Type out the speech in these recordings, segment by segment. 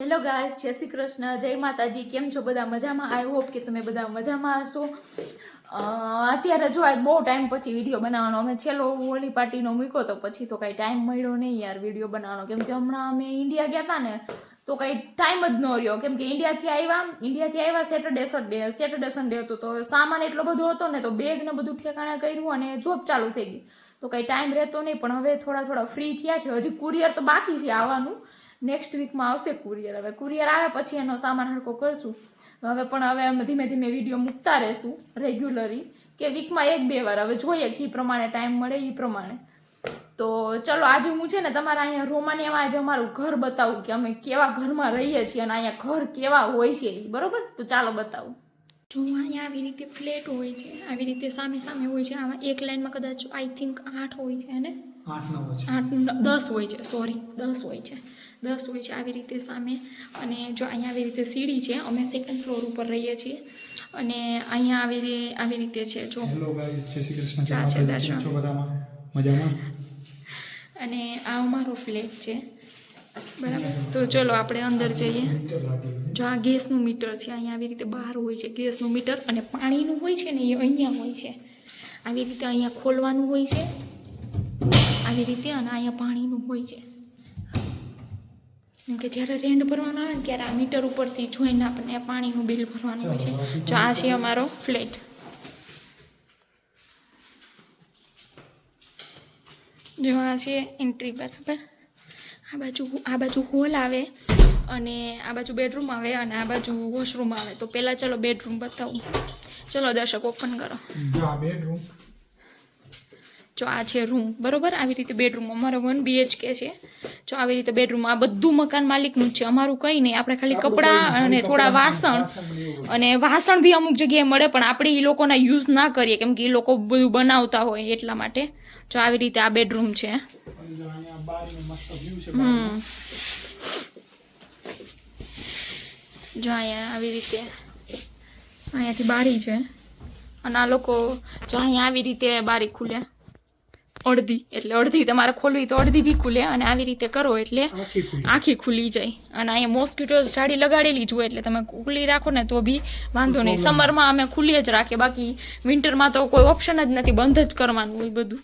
Hello guys, જય શ્રી કૃષ્ણ, જય માતાજી. કેમ છો બધા? મજામાં? આઈ હોપ કે તમે બધા મજામાં હશો. અત્યારે જો બહુ ટાઈમ પછી વિડીયો બનાવવાનો અમે છેલ્લો હોળી પાર્ટીનો મૂક્યો તો પછી તો કાંઈ ટાઈમ મળ્યો નહીં યાર વિડીયો બનાવવાનો, કેમ કે હમણાં અમે ઇન્ડિયા ગયા હતા ને તો કાંઈ ટાઈમ જ ન રહ્યો, કેમ કે ઇન્ડિયાથી આવ્યા સેટરડે સન્ડે હતું તો સામાન એટલો બધો હતો ને તો બેગ ને બધું ઠેકાણા કર્યું અને જોબ ચાલુ થઈ ગઈ તો કાંઈ ટાઈમ રહેતો નહીં. પણ હવે થોડા ફ્રી થયા છે. હજી કુરિયર તો બાકી છે આવવાનું, નેક્સ્ટ વીકમાં આવશે કુરિયર. હવે કુરિયર આવે પછી એનો સામાન હરકો કરશું. હવે અમે ધીમે ધીમે વિડીયો મૂકતા રહેશું રેગ્યુલરી, કે વીકમાં 1-2 વાર. હવે જોઈએ કે એ પ્રમાણે ટાઈમ મળે એ પ્રમાણે. તો ચલો આજે હું છે ને તમારા અહીંયા રોમાનિયામાં આજે અમારું ઘર બતાવું કે અમે કેવા ઘરમાં રહીએ છીએ અને અહીંયા ઘર કેવા હોય છે, બરોબર? તો ચાલો બતાવું. જો અહીંયા આવી રીતે ફ્લેટ હોય છે, આવી રીતે સામે હોય છે. આમાં એક લાઈનમાં કદાચ આઈ થિંક 8 હોય છે ને 10 હોય છે, સોરી 10 હોય છે. 10 હોય છે આવી રીતે સામે. અને જો અહીંયા આવી રીતે સીડી છે, અમે 2nd ફ્લોર ઉપર રહીએ છીએ. અને અહીંયા આવી રીતે છે. જો હેલો ગાઈસ, જય શ્રી કૃષ્ણ, કેમ છો બધા? મજામાં. અને આ અમારો ફ્લેટ છે, બરાબર? તો ચલો આપણે અંદર જઈએ. જો આ ગેસનું મીટર છે, અહીંયા આવી રીતે બહાર હોય છે ગેસનું મીટર. અને પાણીનું હોય છે ને એ અહીંયા હોય છે, આવી રીતે અહીંયા ખોલવાનું હોય છે આવી રીતે. અને અહીંયા પાણીનું હોય છે, કેમ કે જ્યારે રેન્ટ ભરવાનો આવે ને ત્યારે આ મીટર ઉપરથી જોઈને આપણને પાણીનું બિલ ભરવાનું હોય છે. જો આ છે અમારો ફ્લેટ. જો આ છે એન્ટ્રી, બરાબર? આ બાજુ હોલ આવે અને આ બાજુ બેડરૂમ આવે અને આ બાજુ વોશરૂમ આવે. તો પહેલાં ચલો બેડરૂમ બતાવું. ચલો દર્શક ઓપન કરો. જો આ છે રૂમ, બરોબર? આવી રીતે બેડરૂમ અમારો 1 BHK છે. જો આવી રીતે બેડરૂમ. આ બધું મકાન માલિકનું જ છે, અમારું કંઈ નહીં. આપણે ખાલી કપડાં અને થોડા વાસણ, અને વાસણ બી અમુક જગ્યાએ મળે પણ આપણે એ લોકોના યુઝ ના કરીએ કેમ કે એ લોકો બધું બનાવતા હોય એટલા માટે. જો આવી રીતે આ બેડરૂમ છે. જો અહીંયા આવી રીતે અહીંયાથી બારી છે. અને આ લોકો જો અહીંયા આવી રીતે બારી ખુલે અડધી, એટલે અડધી તમારે ખોલવી તો અડધી બી ખુલે. અને આવી રીતે કરો એટલે આખી ખુલી જાય. અને અહીંયા મોસ્કિટોઝ જાળી લગાડેલી જ હોય એટલે તમે ખુલ્લી રાખો ને તો બી વાંધો નહીં. સમરમાં અમે ખુલ્લી જ રાખીએ, બાકી વિન્ટરમાં તો કોઈ ઓપ્શન જ નથી, બંધ જ કરવાનું હોય બધું.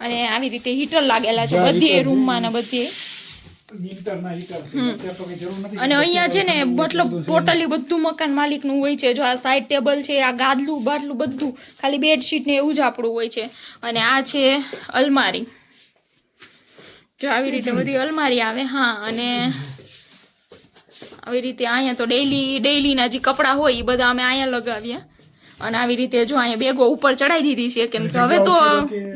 અને આવી રીતે હીટર લાગેલા છે બધી રૂમમાં ને બધી. અને અહીંયા છે ને મતલબ ટોટલી બધું મકાન માલિકનું હોય છે. જો આ સાઈડ ટેબલ છે, આ ગાદલું બાદલું બધું, ખાલી બેડશીટ ને એવું જ આપણું હોય છે. અને આ છે અલમારી. જો આવી રીતે બધી અલમારી આવે. હા, અને આવી રીતે અહીંયા તો ડેઈલીના જે કપડાં હોય એ બધા અમે અહીંયા લગાવીએ. અને આવી રીતે જો અહીંયા બેગો ઉપર ચડાવી દીધી છે, કેમ કે હવે તો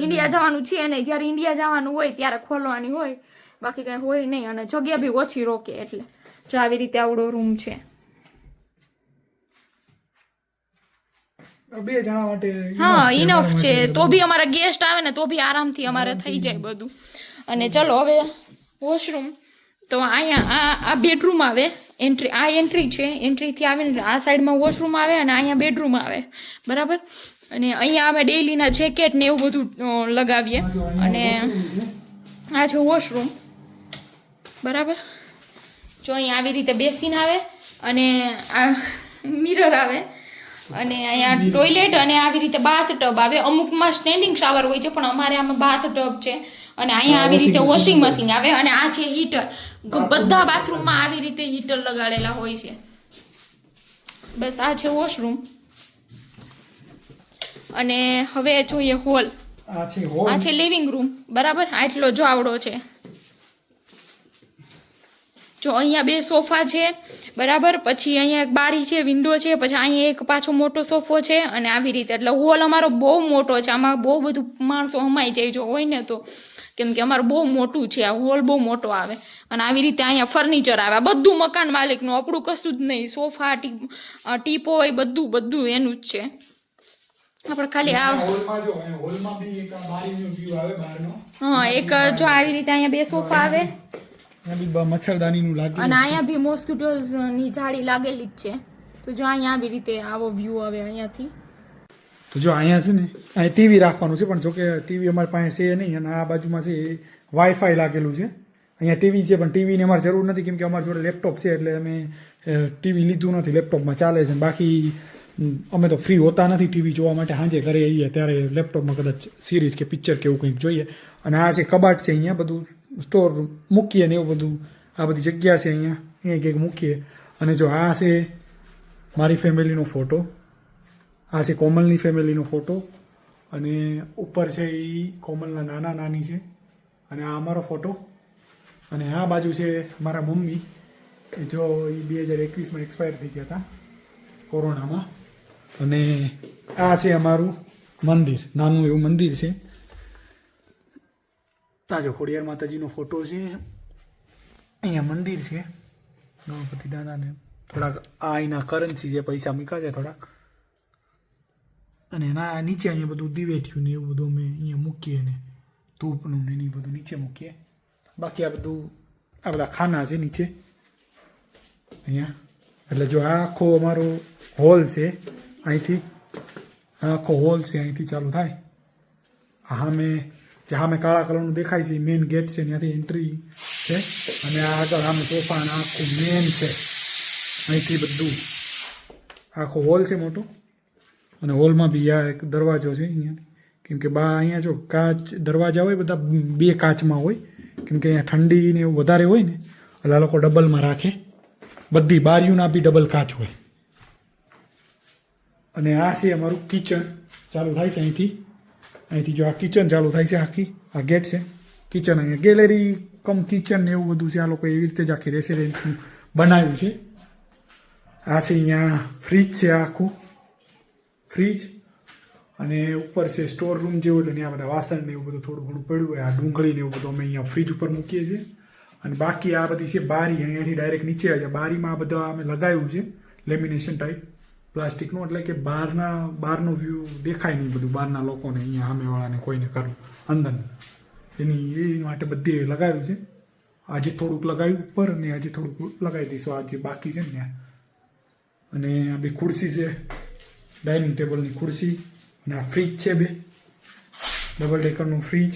ઇન્ડિયા જવાનું છે નહીં. જ્યારે ઇન્ડિયા જવાનું હોય ત્યારે ખોલવાની હોય, બાકી કઈ હોય નહીં. અને જગ્યા બી ઓછી રોકે એટલે. જો આવી રીતે આવડો રૂમ છે. 2 જણા માટે હા, ઇનફ છે. તો બી અમારા ગેસ્ટ આવે ને તો બી આરામથી અમારે થઈ જાય બધું. અને ચલો હવે વોશરૂમ. તો અહીંયા આ બેડરૂમ આવે. આ એન્ટ્રી છે. એન્ટ્રીથી આવીને આ સાઈડમાં વોશરૂમ આવે અને અહીંયા બેડરૂમ આવે, બરાબર? અને અહીંયા અમે ડેઈલીના જેકેટ ને એવું બધું લગાવીએ. અને આ છે વોશરૂમ, બરાબર? જો અહીંયા આવી રીતે બેસીન આવે અને આ મિરર આવે. અને અહીંયા ટોયલેટ અને આવી રીતે બાથ ટબ આવે. અમુકમાં સ્ટેન્ડિંગ શાવર હોય છે પણ અમારે આમાં બાથ ટબ છે. અને અહીંયા આવી રીતે વોશિંગ મશીન આવે. અને આ છે હીટર. બધા બાથરૂમમાં આવી રીતે હીટર લગાડેલા હોય છે. બસ આ છે વોશરૂમ. અને હવે જોઈએ હોલ. આ છે લિવિંગ રૂમ, બરાબર? આટલો જો આવડો છે. જો અહીંયા 2 સોફા છે, બરાબર? પછી અહીંયા એક બારી છે, વિન્ડો છે. પછી અહીંયા એક પાછો મોટો સોફો છે. અને આવી રીતે એટલે હોલ અમારો બહુ મોટો છે. આમાં બહુ બધું માણસો હમાઈ જાય જો હોય ને તો, કેમ કે અમારું બહુ મોટું છે. આ હોલ બહુ મોટો આવે. અને આવી રીતે અહીંયા ફર્નિચર આવે. બધું મકાન માલિકનું, આપણું કશું જ નહીં. સોફા, ટીપો હોય, બધું એનું જ છે. આપણે ખાલી આ હા એક જો આવી રીતે અહીંયા 2 સોફા આવે. મચ્છરદાનીનું લાગે. અને અહીંયા બી મોસ્કિટોઝ ની જાળી લાગેલી જ છે. તો જો અહીંયા આવી રીતે આવો વ્યૂ આવે અહીંયાથી. તો જો અહીંયા છે ને અહીં ટીવી રાખવાનું છે, પણ જોકે ટીવી અમારી પાસે છે નહીં. અને આ બાજુમાં છે વાઈફાઈ લાગેલું છે. અહીંયા ટીવી છે પણ ટીવીની અમારે જરૂર નથી કેમ કે અમારી જોડે લેપટોપ છે એટલે અમે ટીવી લીધું નથી, લેપટોપમાં ચાલે છે. બાકી અમે તો ફ્રી હોતા નથી ટીવી જોવા માટે. સાંજે ઘરે આવીએ ત્યારે લેપટોપમાં કદાચ સિરીઝ કે પિક્ચર કે એવું કંઈક જોઈએ. અને આ છે કબાટ છે, અહીંયા બધું સ્ટોર મૂકીએ ને એવું બધું, આ બધી જગ્યા છે અહીંયા કંઈક મૂકીએ. અને જો આ છે મારી ફેમિલીનો ફોટો, આ છે કોમલની ફેમિલીનો ફોટો, અને ઉપર છે એ કોમલના નાના નાની છે, અને આ અમારો ફોટો. અને આ બાજુ છે મારા મમ્મી, જો એ 2021માં એક્સપાયર થઈ ગયા હતા કોરોનામાં. અને આ છે અમારું મંદિર, નાનું એવું મંદિર છે. તાજો ખોડિયાર માતાજીનો ફોટો છે, અહીંયા મંદિર છે ગણપતિ દાદાને. થોડાક આ એના કરન્સી છે, પૈસા મૂક્યા છે થોડાક. અને ના નીચે અહીંયા બધું દિવેઠ્યું ને એવું બધું અમે અહીંયા મૂકીએ ને ધૂપનું ને એ બધું નીચે મૂકીએ. બાકી આ બધા ખાના છે નીચે અહીંયા. એટલે જો આ આખો અમારો હોલ છે, અહીંથી આખો હોલ છે, અહીંથી ચાલુ થાય. સામે કાળા કલરનું દેખાય છે મેઇન ગેટ છે, ત્યાંથી એન્ટ્રી છે. અને આ આગળ આમે સોફા ને આખું મેન છે, અહીંથી બધું આખો હોલ છે મોટો. અને હોલમાં બી આ એક દરવાજો છે અહીંયા, કેમ કે અહીંયા જો કાચ દરવાજા હોય બધા 2 કાચમાં હોય, કેમ કે અહીંયા ઠંડી ને એવું વધારે હોય ને એટલે આ લોકો ડબલમાં રાખે. બધી બારીઓના બી ડબલ કાચ હોય. અને આ છે અમારું કિચન, ચાલુ થાય છે અહીંથી જો આ કિચન ચાલુ થાય છે, આખી આ ગેટ છે કિચન. અહીંયા ગેલેરી કમ કિચન ને એવું બધું છે, આ લોકો એવી રીતે જ આખી રેસિડેન્સનું બનાવ્યું છે. આ છે અહીંયા ફ્રીજ છે, આખું ફ્રીજ. અને ઉપર છે સ્ટોર રૂમ જેવું, એટલે ત્યાં બધા વાસણ ને એવું બધું થોડું ઘણું પડ્યું હોય. આ ડુંગળી ને એવું બધું અમે અહીંયા ફ્રીજ ઉપર મૂકીએ છીએ. અને બાકી આ બધી છે બારી, અહીંયાથી ડાયરેક્ટ નીચે આવે. બારીમાં આ બધા અમે લગાવ્યું છે લેમિનેશન ટાઈપ પ્લાસ્ટિકનું, એટલે કે બહારનો વ્યૂ દેખાય નહીં બધું બહારના લોકોને, અહીંયા સામેવાળાને કોઈને કરવું અંદર એ માટે બધી લગાવ્યું છે. આજે થોડુંક લગાવ્યું ઉપર અને આજે થોડુંક લગાવી દઈશું આજે બાકી છે ને ત્યાં. અને આ બે ખુરશી છે, ડાઇનિંગ ટેબલની ખુરશી. અને આ ફ્રીજ છે, 2 ડબલ ડેકરનું ફ્રીજ.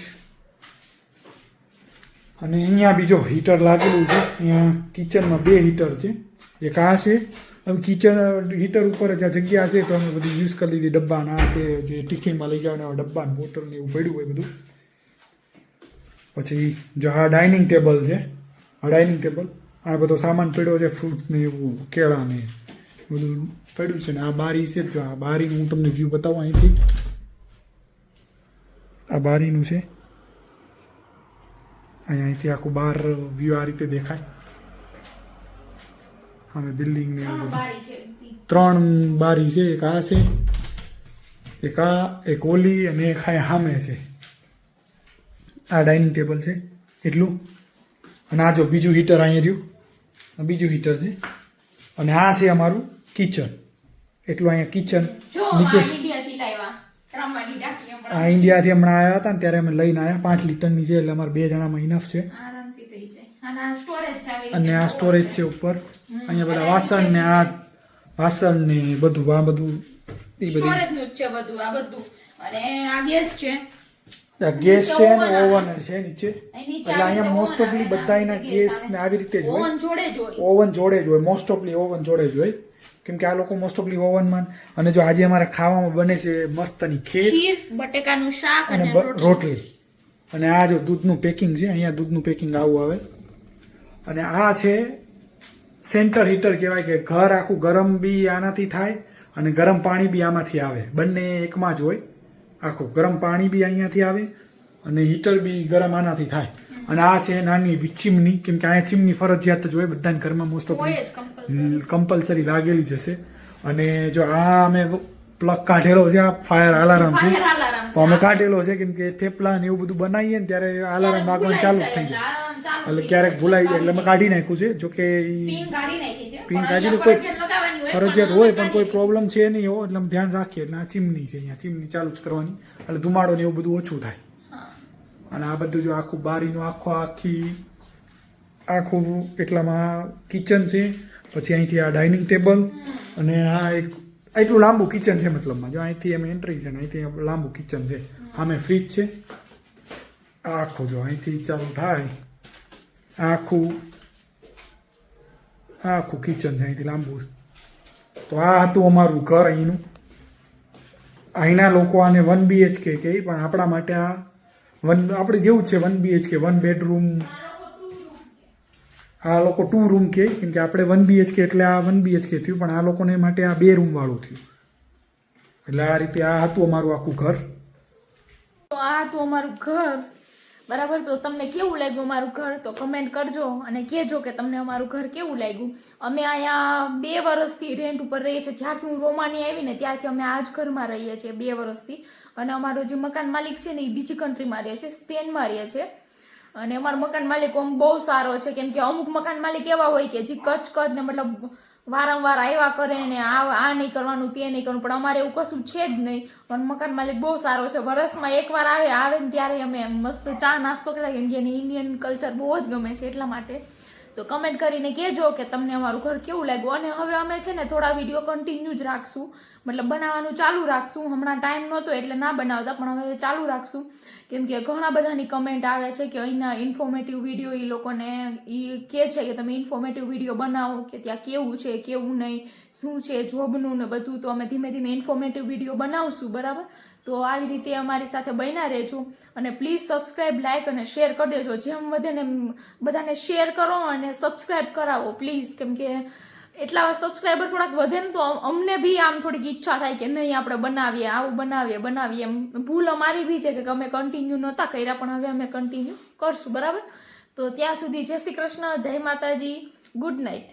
અને અહીંયા બીજો હીટર લાગેલું છે. અહીંયા કિચનમાં 2 હીટર છે, એક આ છે. હવે કિચન હીટર ઉપર જ આ જગ્યા છે તો અમે બધી યુઝ કરી લીધી. ડબ્બાના કે જે ટિફિનમાં લઈ જવાના ડબ્બા બોટલ ને એવું પડ્યું હોય બધું. પછી જો આ ડાઇનિંગ ટેબલ છે, આ ડાઇનિંગ ટેબલ, આ બધો સામાન પડ્યો છે, ફ્રૂટ્સ ને એવું, કેળા ને બધું પડ્યું છે. ને આ બારી છે, જો આ બારીનું હું તમને વ્યૂ બતાવું અહીંથી. આ બારીનું છે, અહીંયાથી આખું બહાર વ્યૂ આ રીતે દેખાય. અમે બિલ્ડિંગ ને એવું બધું 3 બારી છે, એક આ છે, એક આ, એક ઓલી, અને એક સામે છે. આ ડાઇનિંગ ટેબલ છે એટલું. અને આ જો બીજું હીટર અહીંયા રહ્યું, બીજું હીટર છે. અને આ છે અમારું કિચન, એટલું અહીંયા કિચન નીચે. આ ઇન્ડિયાથી હમણાં આવ્યા હતા ને ત્યારે અમે લઈને આવ્યા, 5 લીટરની છે, એટલે અમારે 2 જણામાં ઇનફ છે. અને આ સ્ટોરેજ છે ઉપર. અહીંયા બધા વાસણ ને આ વાસણ ને બધું એ બધું સ્ટોરેજનું જ છે બધું આ બધું. અને આ ગેસ છે, ગેસ છે ને ઓવન છે નીચે. એટલે અહીંયા મોસ્ટ ઓફલી બધાના ગેસ ને આવી રીતે જ હોય, ઓવન જોડે જ હોય, મોસ્ટ ઓફલી ઓવન જોડે જ હોય. કેમ કે આ લોકો મોસ્ટ ઓફલી ઓવનમાં. અને જો આજે અમારે ખાવામાં બને છે મસ્તની ખીર, બટેકાનું શાક અને રોટલી. અને આ જો દૂધનું પેકિંગ છે, અહીંયા દૂધનું પેકિંગ આવું આવે. અને આ છે સેન્ટર હીટર કહેવાય, કે ઘર આખું ગરમ બી આનાથી થાય અને ગરમ પાણી બી આમાંથી આવે, બંને એકમાં જ હોય. આખું ગરમ પાણી બી અહીંયાથી આવે અને હીટર બી ગરમ આનાથી થાય. અને આ છે નાની ચીમની, કેમ કે અહીંયા ચીમની ફરજિયાત જ હોય બધાના ઘરમાં, મોસ્ટ ઓફ કમ્પલસરી લાગેલી જ હશે. અને જો આ અમે પ્લગ કાઢેલો છે, આ ફાયર અલાર્મ છે, તો અમે કાઢેલો છે કેમ કે થેપલા ને એવું બધું બનાવીએ ને ત્યારે અલાર્મ વાગવાનું ચાલુ થઈ જાય, એટલે ક્યારેક ભૂલાઈ જાય, એટલે અમે કાઢી નાખ્યું છે. જો કે પિન કાઢી કોઈ ફરજિયાત હોય પણ કોઈ પ્રોબ્લેમ છે નહીં એવો, એટલે અમે ધ્યાન રાખીએ. એટલે આ ચીમની છે, અહીંયા ચીમની ચાલુ જ કરવાની, એટલે ધુમાડો ને એવું બધું ઓછું થાય. અને આ બધું જો આખું બારીનું આખું એટલામાં કિચન છે. પછી અહીંથી આ ડાઇનિંગ ટેબલ, અને આ એક એટલું લાંબુ કિચન છે, મતલબમાં જો અહીંથી એમ એન્ટ્રી છે ને અહીંથી લાંબુ કિચન છે. આમે ફ્રીજ છે, આ આખું જો અહીંથી ચાલુ થાય આખું કિચન છે અહીંથી લાંબુ. તો આ હતું અમારું ઘર અહીંનું. અહીંના લોકો આને 1 BHK કહે, પણ આપણા માટે આ આપણે જેવું જ છે 1 BHK, 1 બેડરૂમ. આ લોકો 2 રૂમ કહે, કેમ કે આપણે 1 BHK એટલે આ 1 BHK થયું, પણ આ લોકોને માટે આ 2 રૂમ વાળું થયું. એટલે આ રીતે આ હતું અમારું આખું ઘર. તો આ હતું અમારું ઘર, બરાબર. તો તમને કેવું લાગ્યું અમારું ઘર તો કમેન્ટ કરજો અને કહેજો કે તમને અમારું ઘર કેવું લાગ્યું. અમે અહીંયા 2 વર્ષથી રેન્ટ ઉપર રહીએ છીએ. જ્યારથી હું રોમાની આવી ને ત્યારથી અમે આ જ ઘરમાં રહીએ છીએ 2 વર્ષથી. અને અમારો જે મકાન માલિક છે ને એ બીજી કન્ટ્રીમાં રહે છે, સ્પેનમાં રહે છે. અને અમારો મકાન માલિક આમ બહુ સારો છે, કેમ કે અમુક મકાન માલિક એવા હોય કે જે કચ ને મતલબ વારંવાર આવ્યા કરે ને આ નહીં કરવાનું તે નહીં કરવાનું, પણ અમારે એવું કશું છે જ નહીં. પણ મકાન માલિક બહુ સારો છે. વર્ષમાં એકવાર આવે ને ત્યારે અમે મસ્ત ચા નાસ્તો કર્યા, કેમ કે એને ઇન્ડિયન કલ્ચર બહુ જ ગમે છે એટલા માટે. તો કમેન્ટ કરીને કહેજો કે તમને અમારું ઘર કેવું લાગ્યું. અને હવે અમે છે ને થોડા વિડીયો કન્ટિન્યુ જ રાખશું, મતલબ બનાવવાનું ચાલુ રાખશું. હમણાં ટાઈમ નહોતો એટલે ના બનાવતા, પણ હવે ચાલુ રાખશું. કેમ કે ઘણા બધાની કમેન્ટ આવે છે કે અહીંના ઇન્ફોર્મેટિવ વિડીયો એ લોકોને કહે છે કે તમે ઇન્ફોર્મેટિવ વિડીયો બનાવો, કે ત્યાં કેવું છે કેવું નહીં, શું છે જોબનું ને બધું. તો અમે ધીમે ધીમે ઇન્ફોર્મેટિવ વિડીયો બનાવશું, બરાબર. તો આવી રીતે અમારી સાથે બન્યા રહેજો. અને પ્લીઝ સબસ્ક્રાઈબ, લાઇક અને શેર કરી દેજો. જેમ વધે ને બધાને શેર કરો અને સબસ્ક્રાઈબ કરાવો પ્લીઝ, કેમ કે એટલા સબસ્ક્રાઈબર થોડાક વધે ને તો અમને બી આમ થોડીક ઈચ્છા થાય કે નહીં આપણે બનાવીએ, આવું બનાવીએ એમ. ભૂલ અમારી બી છે કે અમે કન્ટિન્યુ નહોતા કર્યા, પણ હવે અમે કન્ટિન્યુ કરશું, બરાબર. તો ત્યાં સુધી જય શ્રી કૃષ્ણ, જય માતાજી, ગુડ નાઇટ.